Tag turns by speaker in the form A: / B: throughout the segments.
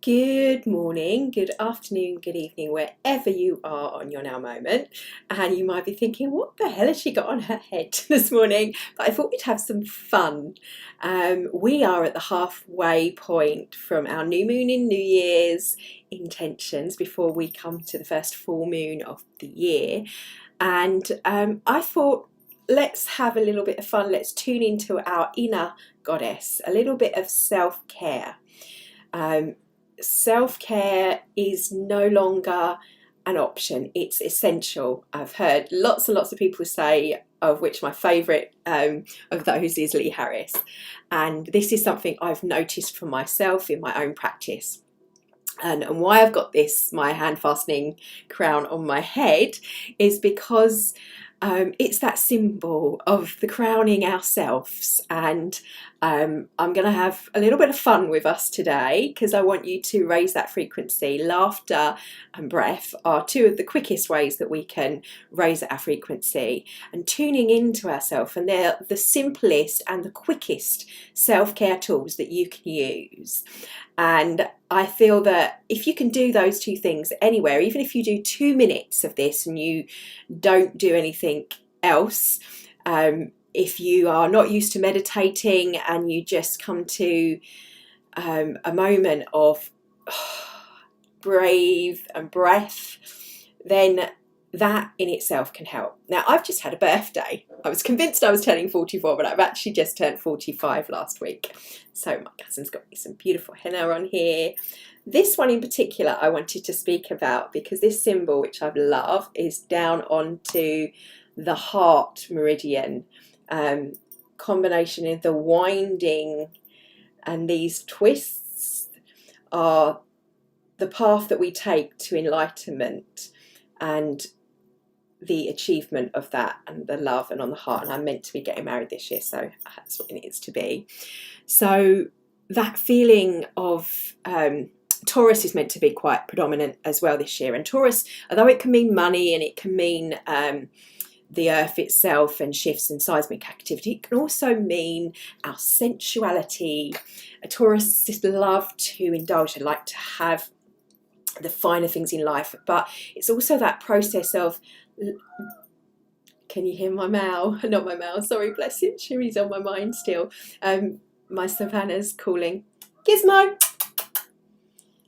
A: Good morning, good afternoon, good evening, wherever you are on your now moment. And you might be thinking, what the hell has she got on her head this morning? But I thought we'd have some fun. We are at the halfway point from our new moon in New Year's intentions before we come to the first full moon of the year. And I thought, let's have a little bit of fun. Let's tune into our inner goddess, a little bit of self-care. Self-care is no longer an option, it's essential. I've heard lots and lots of people say, of which my favourite of those is Lee Harris, and this is something I've noticed for myself in my own practice. And why I've got this, my hand fastening crown on my head, is because it's that symbol of the crowning ourselves. And I'm going to have a little bit of fun with us today because I want you to raise that frequency. Laughter and breath are two of the quickest ways that we can raise our frequency, and tuning into ourselves. And they're the simplest and the quickest self-care tools that you can use. And I feel that if you can do those two things anywhere, even if you do 2 minutes of this and you don't do anything else, if you are not used to meditating and you just come to a moment of breathe and breath, then that in itself can help. Now, I've just had a birthday. I was convinced I was turning 44, but I've actually just turned 45 last week. So my cousin's got me some beautiful henna on here. This one in particular I wanted to speak about because this symbol, which I love, is down onto the heart meridian. Combination of the winding and these twists are the path that we take to enlightenment and the achievement of that, and the love, and on the heart. And I'm meant to be getting married this year, so that's what it needs to be. So that feeling of Taurus is meant to be quite predominant as well this year. And Taurus, although it can mean money and it can mean the earth itself and shifts and seismic activity, it can also mean our sensuality. Tauruses love to indulge, they like to have the finer things in life, but it's also that process of, can you hear my Mal? Not my Mal, sorry, bless him, Sherry's on my mind still. My Savannah's calling, Gizmo.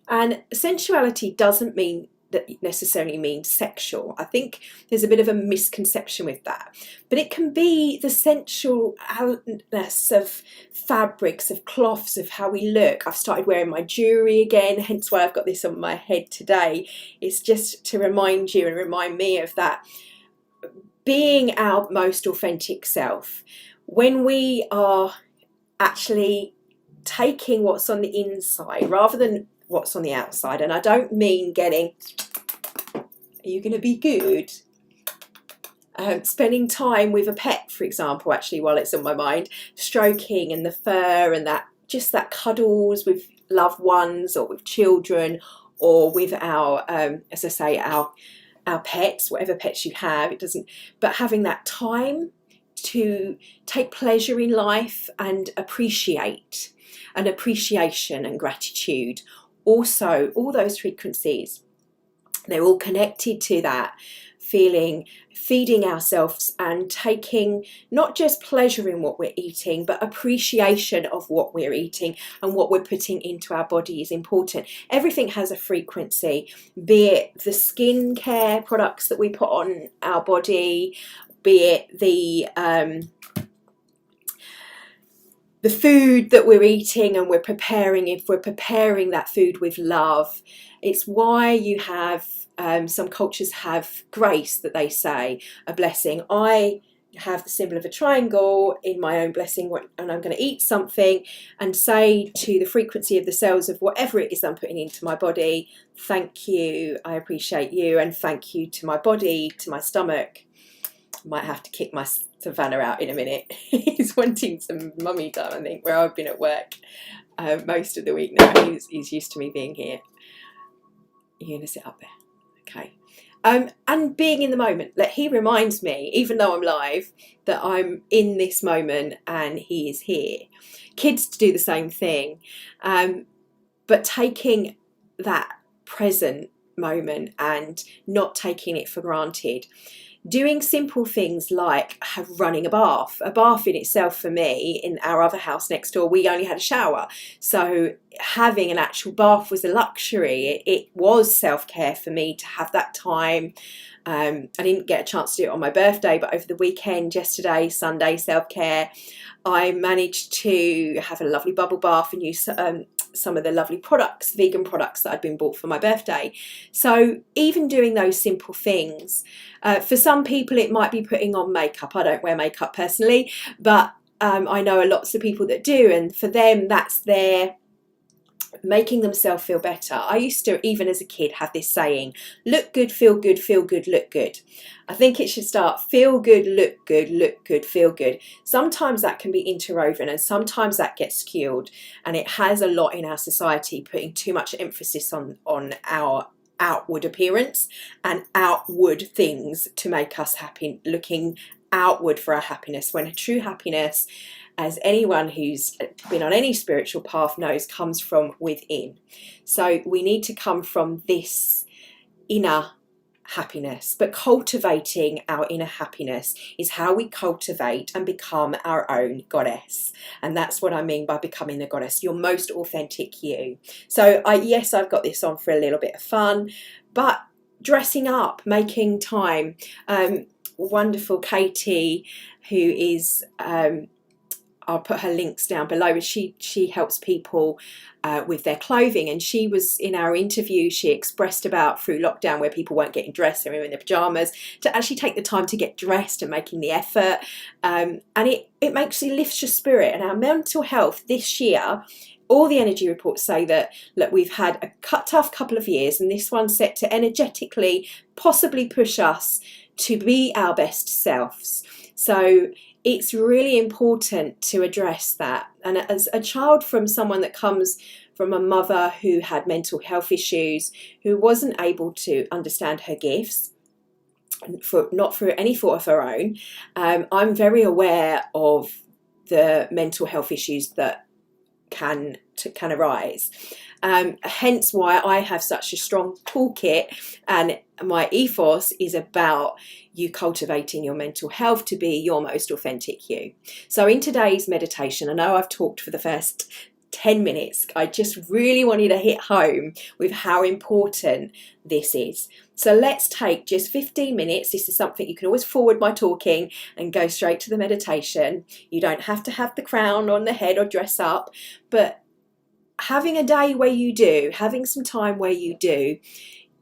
A: And sensuality doesn't mean that it necessarily means sexual. I think there's a bit of a misconception with that, but it can be the sensualness of fabrics, of cloths, of how we look. I've started wearing my jewelry again, hence why I've got this on my head today. It's just to remind you and remind me of that, being our most authentic self. When we are actually taking what's on the inside rather than what's on the outside, and I don't mean getting, are you going to be good? Spending time with a pet, for example, actually, while it's on my mind, stroking and the fur and that, just that cuddles with loved ones or with children or with our, as I say, our pets, whatever pets you have, it doesn't, but having that time to take pleasure in life and appreciate, and appreciation and gratitude. Also, all those frequencies, they're all connected to that feeling, feeding ourselves and taking not just pleasure in what we're eating, but appreciation of what we're eating and what we're putting into our body is important. Everything has a frequency, be it the skincare products that we put on our body, be it the food that we're eating and we're preparing, if we're preparing that food with love. It's why you have, some cultures have grace, that they say, a blessing. I have the symbol of a triangle in my own blessing, and I'm going to eat something and say to the frequency of the cells of whatever it is I'm putting into my body, thank you, I appreciate you, and thank you to my body, to my stomach. Might have to kick my Savannah out in a minute. He's wanting some mummy time, I think, where I've been at work most of the week now. He's used to me being here. You're going to sit up there. Okay. And being in the moment. Like, he reminds me, even though I'm live, that I'm in this moment and he is here. Kids do the same thing. But taking that present moment and not taking it for granted. Doing simple things like running a bath. A bath in itself, for me, in our other house next door, we only had a shower. So having an actual bath was a luxury. It was self-care for me to have that time. I didn't get a chance to do it on my birthday, but over the weekend, yesterday, Sunday, self-care, I managed to have a lovely bubble bath and use some of the lovely products, vegan products that I'd been bought for my birthday. So even doing those simple things, for some people it might be putting on makeup. I don't wear makeup personally, but I know lots of people that do, and for them that's their making themselves feel better. I used to, even as a kid, have this saying, look good, feel good, look good. I think it should start feel good, look good, feel good. Sometimes that can be interwoven and sometimes that gets skewed, and it has a lot in our society, putting too much emphasis on our outward appearance and outward things to make us happy, looking outward for our happiness, when a true happiness, as anyone who's been on any spiritual path knows, comes from within. So we need to come from this inner happiness, but cultivating our inner happiness is how we cultivate and become our own goddess. And that's what I mean by becoming the goddess, your most authentic you. So yes, I've got this on for a little bit of fun, but dressing up, making time. Wonderful Katie, who is I'll put her links down below. She helps people with their clothing, and she was in our interview. She expressed about through lockdown where people weren't getting dressed, they were in their pajamas, to actually take the time to get dressed and making the effort, and it makes you, lifts your spirit. And our mental health this year, all the energy reports say that, look, we've had a tough couple of years, and this one's set to energetically possibly push us to be our best selves. So it's really important to address that. And as a child from someone that comes from a mother who had mental health issues, who wasn't able to understand her gifts, not through any fault of her own, I'm very aware of the mental health issues that can arise. Hence why I have such a strong toolkit, and my ethos is about you cultivating your mental health to be your most authentic you. So in today's meditation, I know I've talked for the first 10 minutes, I just really wanted to hit home with how important this is. So let's take just 15 minutes. This is something you can always forward my talking and go straight to the meditation. You don't have to have the crown on the head or dress up, but having a day where you do, having some time where you do,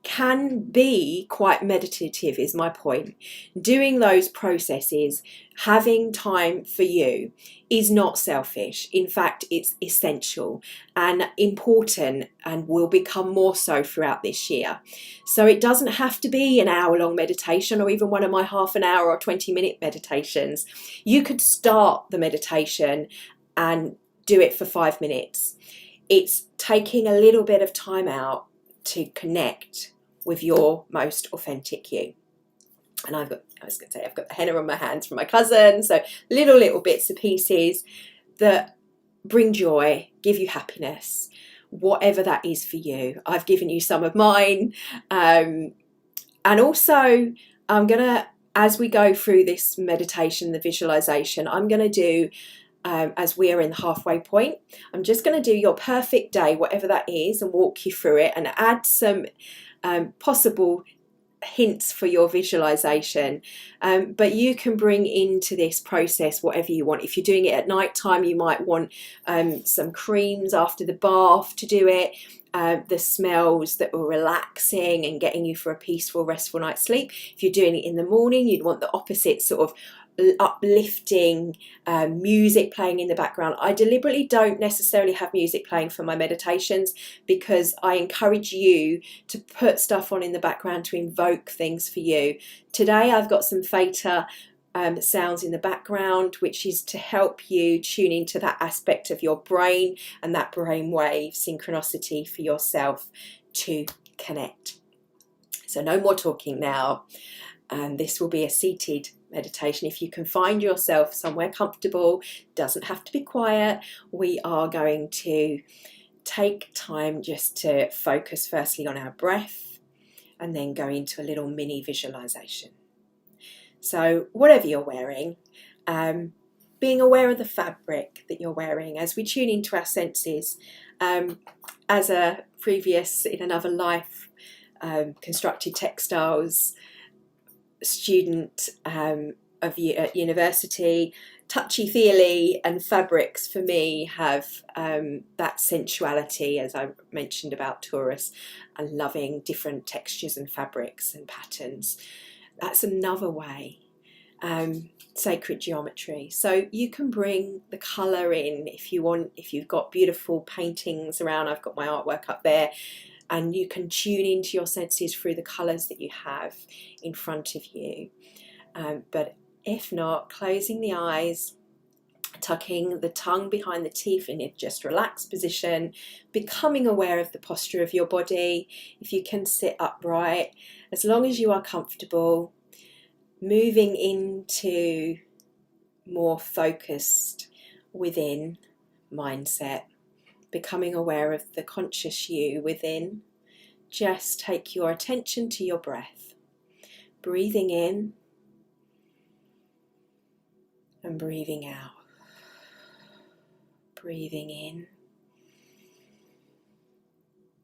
A: can be quite meditative, is my point. Doing those processes, having time for you, is not selfish. In fact, it's essential and important, and will become more so throughout this year. So it doesn't have to be an hour-long meditation or even one of my half an hour or 20-minute meditations. You could start the meditation and do it for 5 minutes. It's taking a little bit of time out to connect with your most authentic you. And I've got the henna on my hands from my cousin, so little bits and pieces that bring joy, give you happiness, whatever that is for you. I've given you some of mine, and also I'm gonna, as we go through this meditation, the visualization, I'm gonna do, as we are in the halfway point, I'm just going to do your perfect day, whatever that is, and walk you through it and add some possible hints for your visualization. But you can bring into this process whatever you want. If you're doing it at night time, you might want some creams after the bath to do it. The smells that were relaxing and getting you for a peaceful, restful night's sleep. If you're doing it in the morning, you'd want the opposite, sort of uplifting music playing in the background. I deliberately don't necessarily have music playing for my meditations because I encourage you to put stuff on in the background to invoke things for you. Today I've got some theta sounds in the background, which is to help you tune into that aspect of your brain and that brainwave synchronicity for yourself to connect. So no more talking now, and this will be a seated meditation. If you can find yourself somewhere comfortable, doesn't have to be quiet, we are going to take time just to focus firstly on our breath and then go into a little mini visualization. So whatever you're wearing, being aware of the fabric that you're wearing as we tune into our senses. As a previous, in another life, constructed textiles student at university, touchy-feely and fabrics for me have that sensuality, as I mentioned about Taurus, and loving different textures and fabrics and patterns. That's another way. Sacred geometry. So you can bring the colour in if you want, if you've got beautiful paintings around. I've got my artwork up there, and you can tune into your senses through the colours that you have in front of you. But if not, closing the eyes, tucking the tongue behind the teeth in a just relaxed position, becoming aware of the posture of your body. If you can sit upright, as long as you are comfortable, moving into more focused within mindset, becoming aware of the conscious you within. Just take your attention to your breath, breathing in and breathing out, breathing in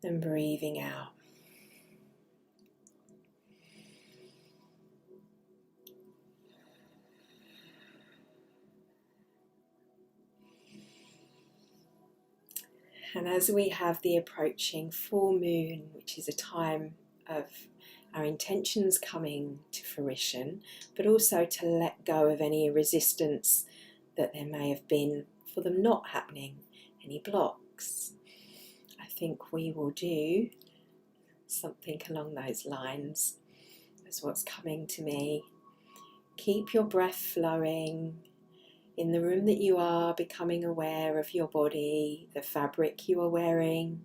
A: and breathing out. And as we have the approaching full moon, which is a time of our intentions coming to fruition, but also to let go of any resistance that there may have been for them not happening, any blocks, I think we will do something along those lines. That's what's coming to me. Keep your breath flowing. In the room that you are, becoming aware of your body, the fabric you are wearing,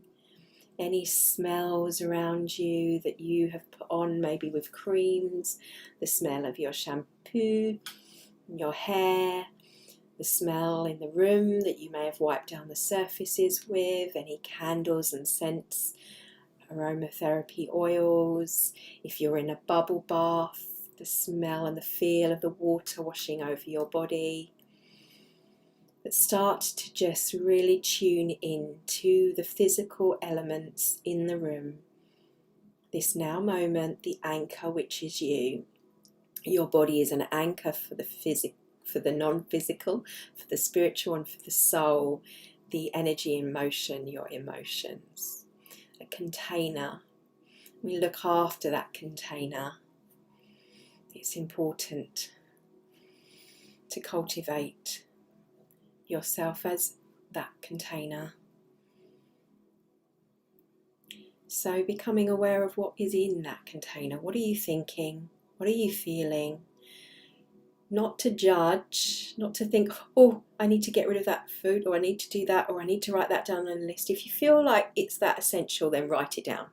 A: any smells around you that you have put on, maybe with creams, the smell of your shampoo, your hair, the smell in the room that you may have wiped down the surfaces with, any candles and scents, aromatherapy oils. If you're in a bubble bath, the smell and the feel of the water washing over your body. But start to just really tune in to the physical elements in the room. This now moment, the anchor which is you. Your body is an anchor for the non-physical, for the spiritual and for the soul, the energy in motion, your emotions. A container. We look after that container. It's important to cultivate yourself as that container. So becoming aware of what is in that container. What are you thinking? What are you feeling? Not to judge, not to think, oh, I need to get rid of that food, or I need to do that, or I need to write that down on a list. If you feel like it's that essential, then write it down.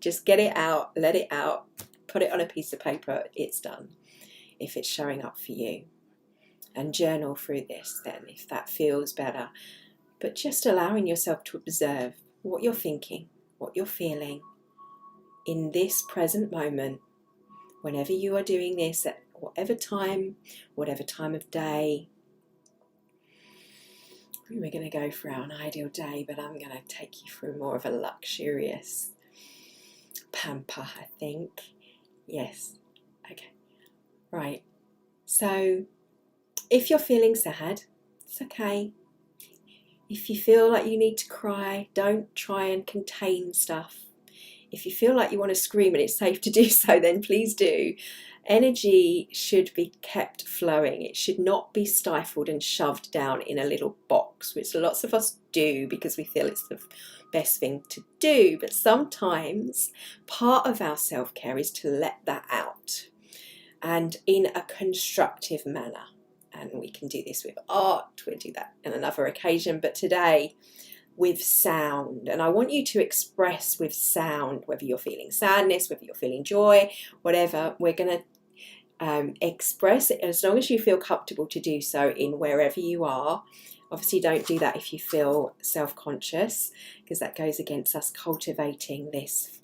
A: Just get it out, let it out, put it on a piece of paper, it's done, if it's showing up for you. And journal through this then, if that feels better. But just allowing yourself to observe what you're thinking, what you're feeling in this present moment, whenever you are doing this, at whatever time of day. We're going to go for our ideal day, but I'm going to take you through more of a luxurious pamper, I think. Yes. Okay. Right. So, if you're feeling sad, it's okay. If you feel like you need to cry, don't try and contain stuff. If you feel like you want to scream and it's safe to do so, then please do. Energy should be kept flowing. It should not be stifled and shoved down in a little box, which lots of us do because we feel it's the best thing to do. But sometimes part of our self-care is to let that out, and in a constructive manner. And we can do this with art, we'll do that on another occasion, but today with sound. And I want you to express with sound, whether you're feeling sadness, whether you're feeling joy, whatever. We're going to Express it as long as you feel comfortable to do so in wherever you are. Obviously don't do that if you feel self-conscious, because that goes against us cultivating this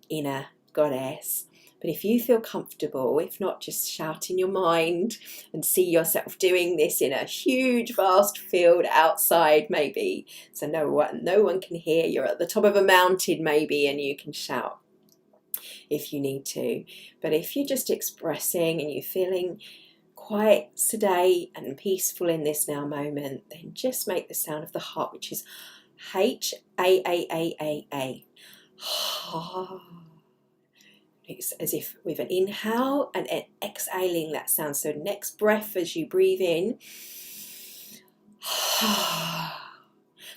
A: inner goddess. But if you feel comfortable, if not, just shout in your mind and see yourself doing this in a huge vast field outside maybe, so no one can hear. You're at the top of a mountain maybe and you can shout if you need to. But if you're just expressing and you're feeling quite sedate and peaceful in this now moment, then just make the sound of the heart, which is H-A-A-A-A-A. It's as if with an inhale and exhaling that sound. So next breath as you breathe in,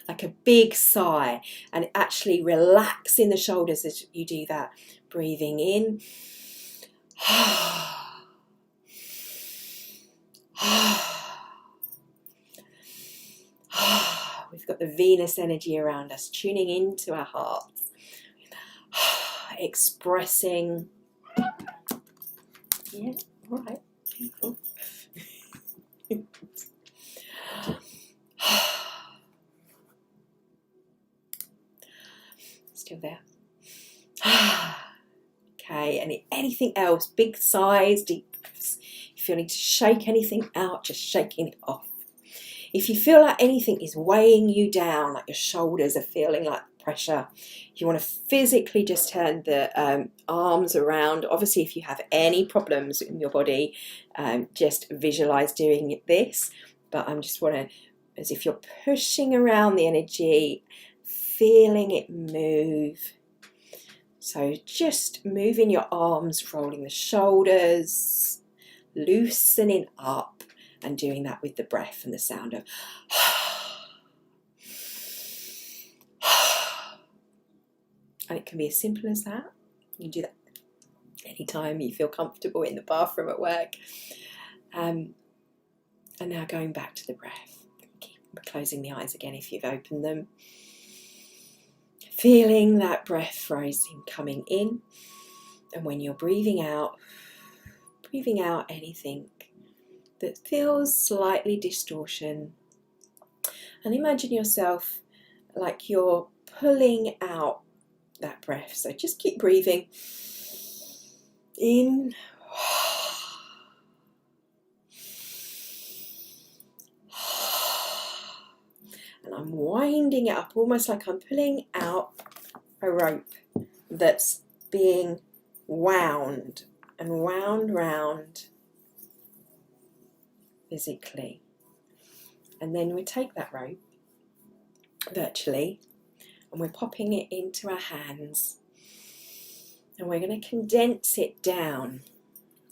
A: like a big sigh, and actually relax in the shoulders as you do that. Breathing in, we've got the Venus energy around us, tuning into our hearts, expressing. Yeah, all right, beautiful. Still there. Okay, and anything else, big sighs, deep breaths. If you need to shake anything out, just shaking it off. If you feel like anything is weighing you down, like your shoulders are feeling like pressure, you want to physically just turn the arms around. Obviously, if you have any problems in your body, just visualize doing this. But I'm just want to, as if you're pushing around the energy, feeling it move. So just moving your arms, rolling the shoulders, loosening up, and doing that with the breath and the sound of and it can be as simple as that. You can do that anytime you feel comfortable, in the bathroom, at work. And now going back to the breath. Keep closing the eyes again if you've opened them. Feeling that breath rising, coming in. And when you're breathing out anything that feels slightly distortion. And imagine yourself like you're pulling out that breath. So just keep breathing in. And I'm winding it up, almost like I'm pulling out a rope that's being wound and wound round physically. And then we take that rope virtually and we're popping it into our hands and we're going to condense it down.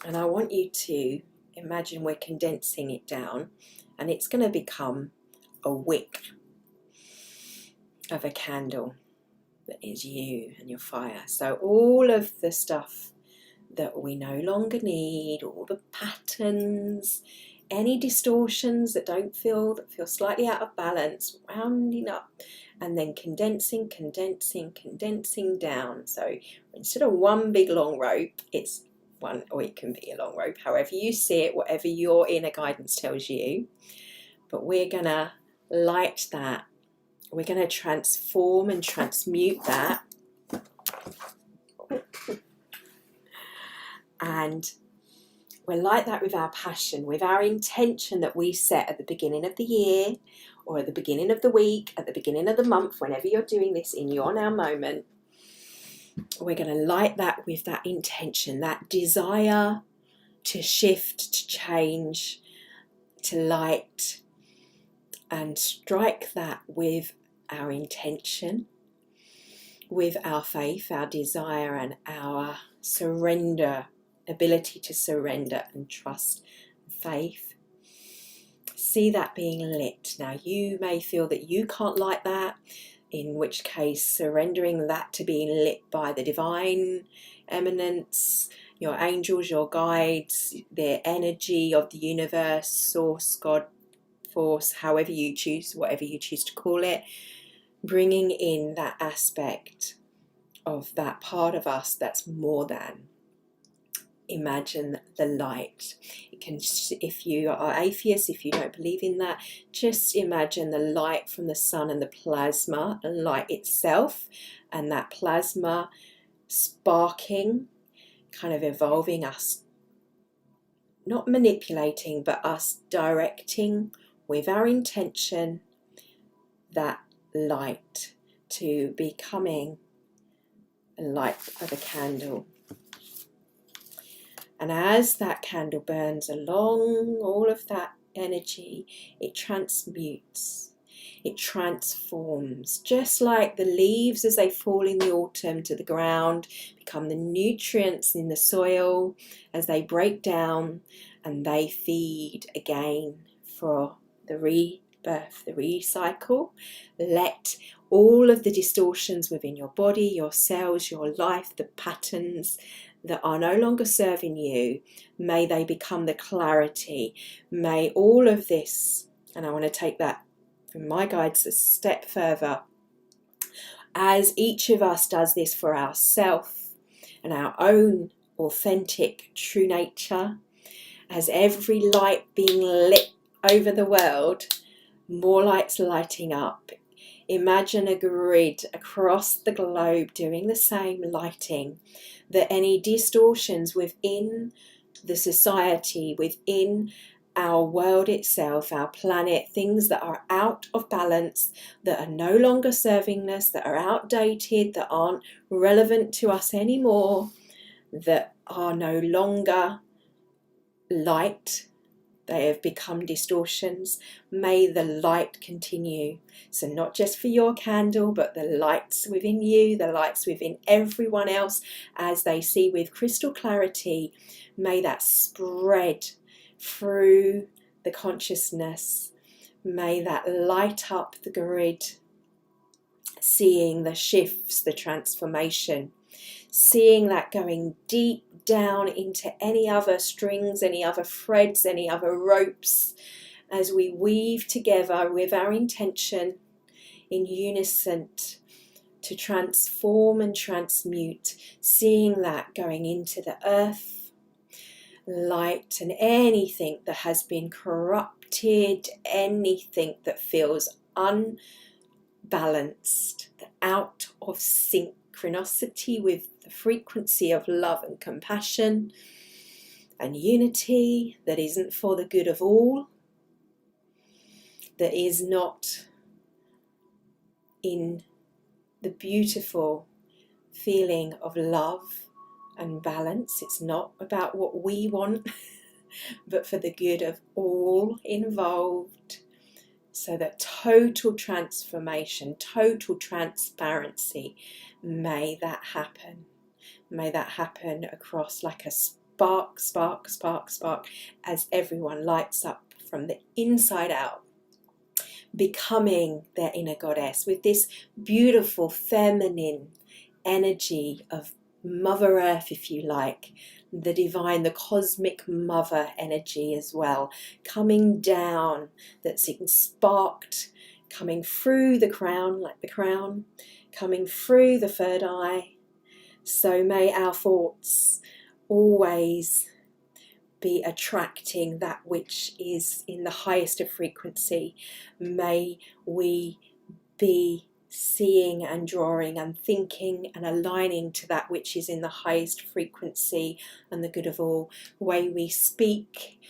A: And I want you to imagine we're condensing it down and it's going to become a wick of a candle that is you and your fire. So all of the stuff that we no longer need, all the patterns, any distortions that feel slightly out of balance, rounding up and then condensing down. So instead of one big long rope, it's one, or it can be a long rope, however you see it, whatever your inner guidance tells you. But we're gonna light that. We're going to transform and transmute that. And we're like that with our passion, with our intention that we set at the beginning of the year or at the beginning of the week, at the beginning of the month, whenever you're doing this in your now moment. We're going to light that with that intention, that desire to shift, to change, to light, and strike that with our intention, with our faith, our desire, and our surrender, ability to surrender and trust, faith. See that being lit. Now you may feel that you can't light that, in which case surrendering that to being lit by the divine eminence, your angels, your guides, the energy of the universe, source, God, force, however you choose, whatever you choose to call it, bringing in that aspect of that part of us that's more than. imagine the light. It can, if you are atheist, if you don't believe in that, just imagine the light from the sun and the plasma, and light itself, and that plasma sparking, kind of evolving us, not manipulating, but us directing with our intention that light to becoming a light of a candle. And as that candle burns along all of that energy, it transmutes, it transforms, just like the leaves as they fall in the autumn to the ground, become the nutrients in the soil as they break down and they feed again for the rebirth, the recycle. Let all of the distortions within your body, your cells, your life, the patterns that are no longer serving you, may they become the clarity. May all of this, and I want to take that from my guides a step further, as each of us does this for ourselves and our own authentic true nature, as every light being lit over the world, more lights lighting up. Imagine a grid across the globe doing the same lighting, that any distortions within the society, within our world itself, our planet, things that are out of balance, that are no longer serving us, that are outdated, that aren't relevant to us anymore, that are no longer light, they have become distortions. May the light continue. So not just for your candle, but the lights within you, the lights within everyone else, as they see with crystal clarity. May that spread through the consciousness. May that light up the grid, seeing the shifts, the transformation, seeing that going deep down into any other strings, any other threads, any other ropes, as we weave together with our intention in unison to transform and transmute, seeing that going into the earth, light, and anything that has been corrupted, anything that feels unbalanced, out of synchronicity with the frequency of love and compassion and unity, that isn't for the good of all, that is not in the beautiful feeling of love and balance. It's not about what we want, but for the good of all involved, so that total transformation, total transparency, may that happen. May that happen across like a spark, spark, spark, spark, as everyone lights up from the inside out, becoming their inner goddess with this beautiful feminine energy of Mother Earth, if you like, the divine, the cosmic mother energy as well, coming down, that's sparked, coming through the crown, like the crown, coming through the third eye. So may our thoughts always be attracting that which is in the highest of frequency. May we be seeing and drawing and thinking and aligning to that which is in the highest frequency and the good of all. Way we speak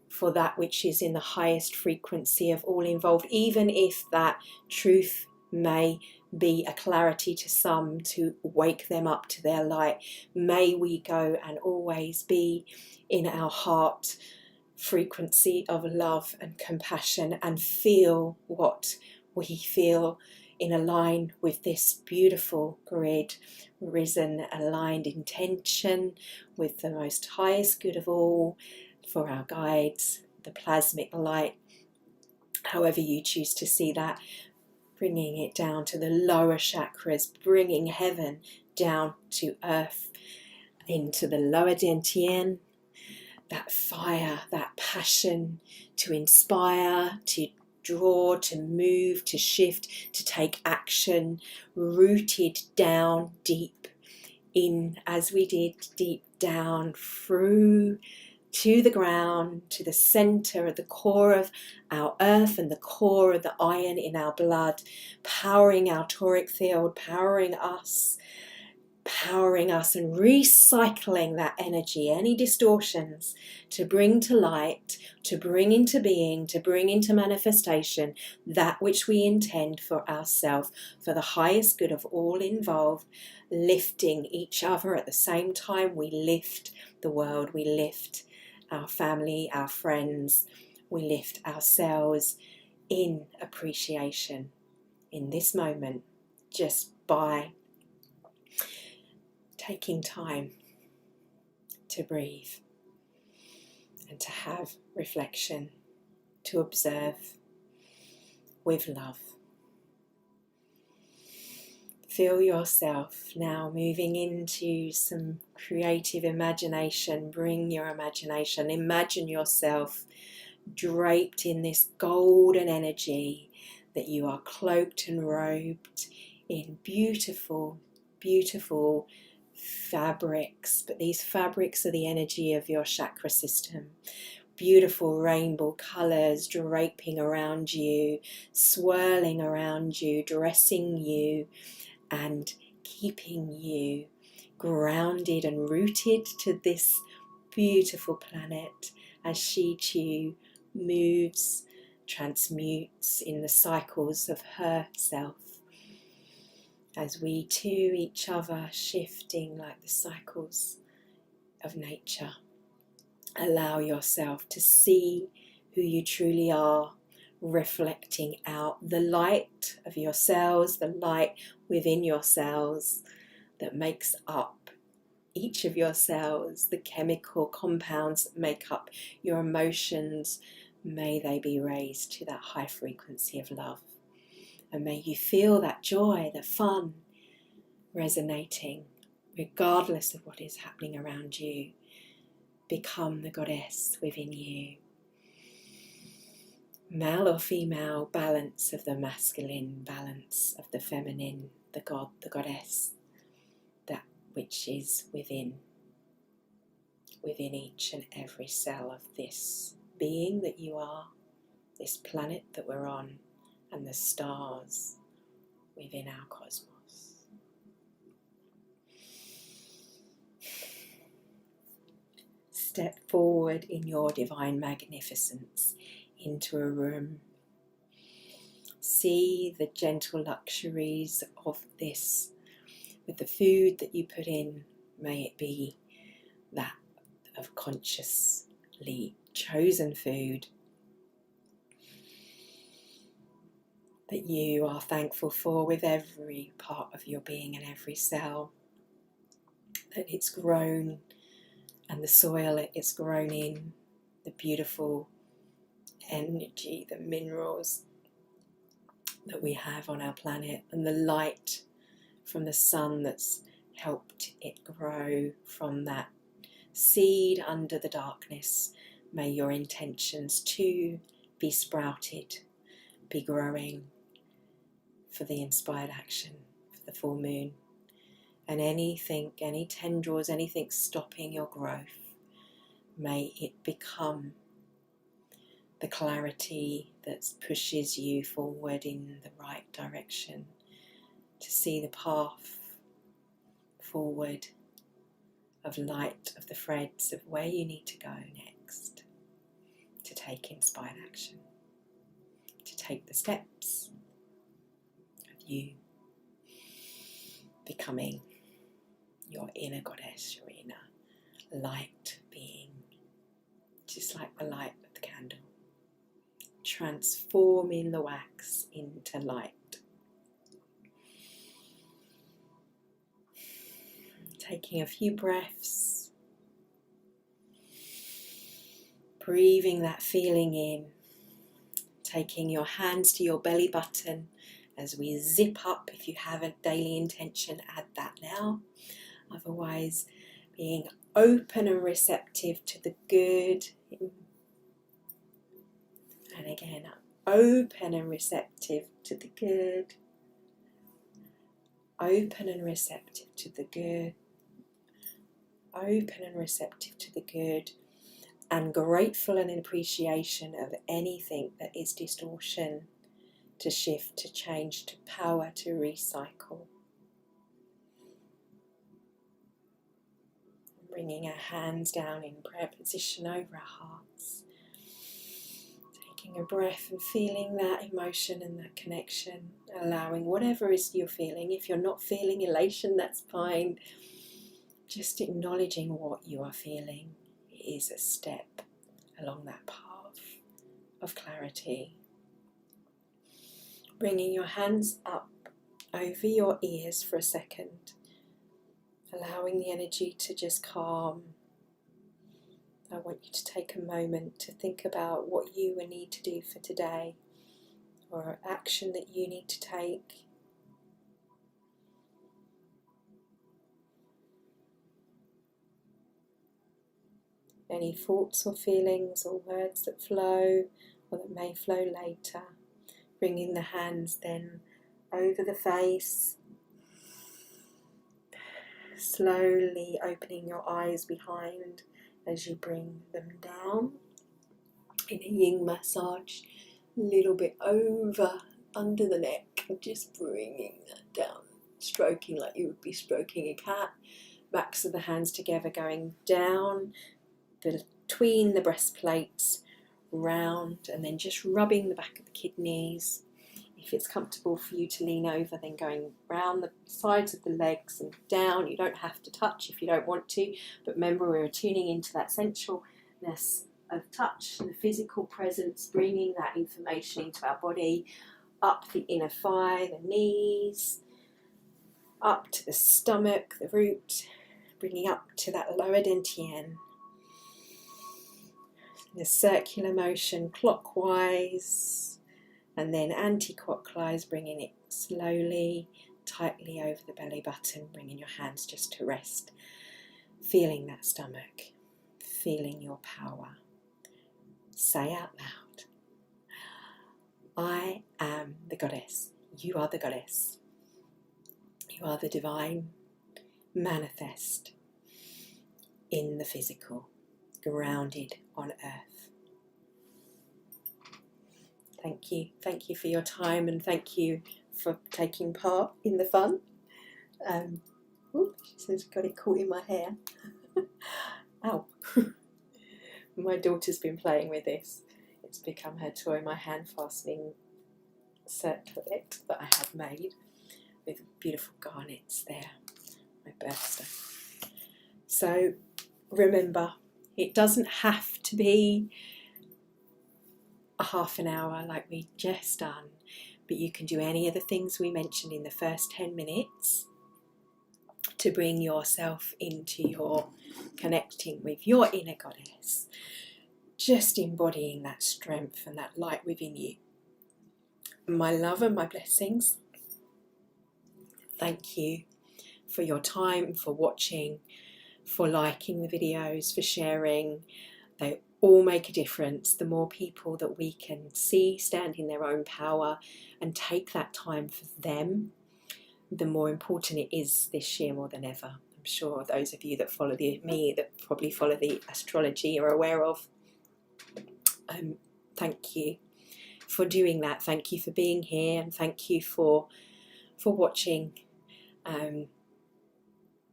A: for that which is in the highest frequency of all involved, even if that truth may be a clarity to some, to wake them up to their light. May we go and always be in our heart frequency of love and compassion, and feel what we feel in a line with this beautiful grid, risen, aligned intention with the most highest good of all for our guides, the plasmic light, however you choose to see that, bringing it down to the lower chakras, bringing heaven down to earth, into the lower dantian, that fire, that passion to inspire, to draw, to move, to shift, to take action, rooted down deep in, as we did, deep down through to the ground, to the center of the core of our earth and the core of the iron in our blood, powering our toric field, powering us and recycling that energy, any distortions, to bring to light, to bring into being, to bring into manifestation that which we intend for ourselves, for the highest good of all involved, lifting each other at the same time. We lift the world, we lift our family, our friends, we lift ourselves in appreciation in this moment, just by taking time to breathe and to have reflection, to observe with love. Feel yourself now moving into some creative imagination. Bring your imagination. Imagine yourself draped in this golden energy, that you are cloaked and robed in beautiful, beautiful fabrics. But these fabrics are the energy of your chakra system. Beautiful rainbow colours draping around you, swirling around you, dressing you, and keeping you grounded and rooted to this beautiful planet as she too moves, transmutes in the cycles of herself, as we too each other shifting like the cycles of nature. Allow yourself to see who you truly are, reflecting out the light of your cells, the light within your cells that makes up each of your cells, the chemical compounds that make up your emotions. May they be raised to that high frequency of love. And may you feel that joy, the fun resonating regardless of what is happening around you. Become the goddess within you. Male or female, balance of the masculine, balance of the feminine, the god, the goddess, that which is within each and every cell of this being that you are, this planet that we're on, and the stars within our cosmos. Step forward in your divine magnificence into a room. See the gentle luxuries of this. With the food that you put in, may it be that of consciously chosen food that you are thankful for with every part of your being and every cell, that it's grown, and the soil it's grown in, the beautiful energy, the minerals that we have on our planet, and the light from the sun that's helped it grow from that seed under the darkness. May your intentions too be sprouted, be growing for the inspired action, for the full moon. And anything, any tendrils, anything stopping your growth, may it become the clarity that pushes you forward in the right direction, to see the path forward of light, of the threads of where you need to go next, to take inspired action, to take the steps of you becoming your inner goddess, your inner light being, just like the light of the candle, transforming the wax into light. Taking a few breaths, breathing that feeling in, taking your hands to your belly button as we zip up. If you have a daily intention, add that now. Otherwise, being open and receptive to the good. And again, open and receptive to the good. Open and receptive to the good. open and receptive to the good, and grateful and in appreciation of anything that is distortion, to shift, to change, to power, to recycle. Bringing our hands down in prayer position over our hearts. Taking a breath and feeling that emotion and that connection. Allowing whatever is you're feeling. If you're not feeling elation, that's fine. Just acknowledging what you are feeling is a step along that path of clarity. Bringing your hands up over your ears for a second. Allowing the energy to just calm. I want you to take a moment to think about what you will need to do for today, or action that you need to take. Any thoughts or feelings or words that flow or that may flow later. Bringing the hands then over the face. Slowly opening your eyes behind as you bring them down in a yin massage, a little bit over under the neck, just bringing that down, stroking like you would be stroking a cat. Backs of the hands together going down between the breastplates, round, and then just rubbing the back of the kidneys. If it's comfortable for you to lean over, then going round the sides of the legs and down. You don't have to touch if you don't want to, but remember we're tuning into that sensualness of touch and the physical presence, bringing that information into our body, up the inner thigh, the knees, up to the stomach, the root, bringing up to that lower dantian. The circular motion clockwise. And then anti-clockwise, bringing it slowly, tightly over the belly button, bringing your hands just to rest. Feeling that stomach, feeling your power. Say out loud, I am the goddess. You are the goddess. You are the divine manifest in the physical, grounded on earth. Thank you for your time, and thank you for taking part in the fun. She says, got it caught in my hair. Ow. My daughter's been playing with this. It's become her toy, my hand fastening circlet that I have made with beautiful garnets there, my birthstone. So remember, it doesn't have to be a half an hour like we just done, but you can do any of the things we mentioned in the first 10 minutes to bring yourself into your connecting with your inner goddess, just embodying that strength and that light within you. My love and my blessings. Thank you for your time, for watching, for liking the videos, for sharing. They all make a difference. The more people that we can see stand in their own power and take that time for them, the more important it is this year more than ever. I'm sure those of you that follow me, that probably follow the astrology, are aware of. Thank you for doing that. Thank you for being here, and thank you for watching.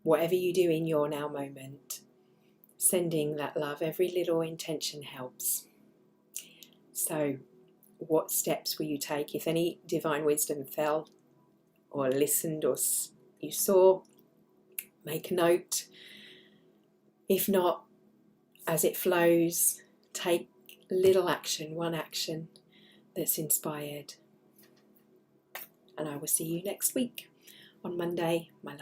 A: Whatever you do in your now moment, sending that love, every little intention helps. So what steps will you take? If any divine wisdom fell or listened or you saw, make a note. If not, as it flows, take little action, one action that's inspired. And I will see you next week on Monday. My love.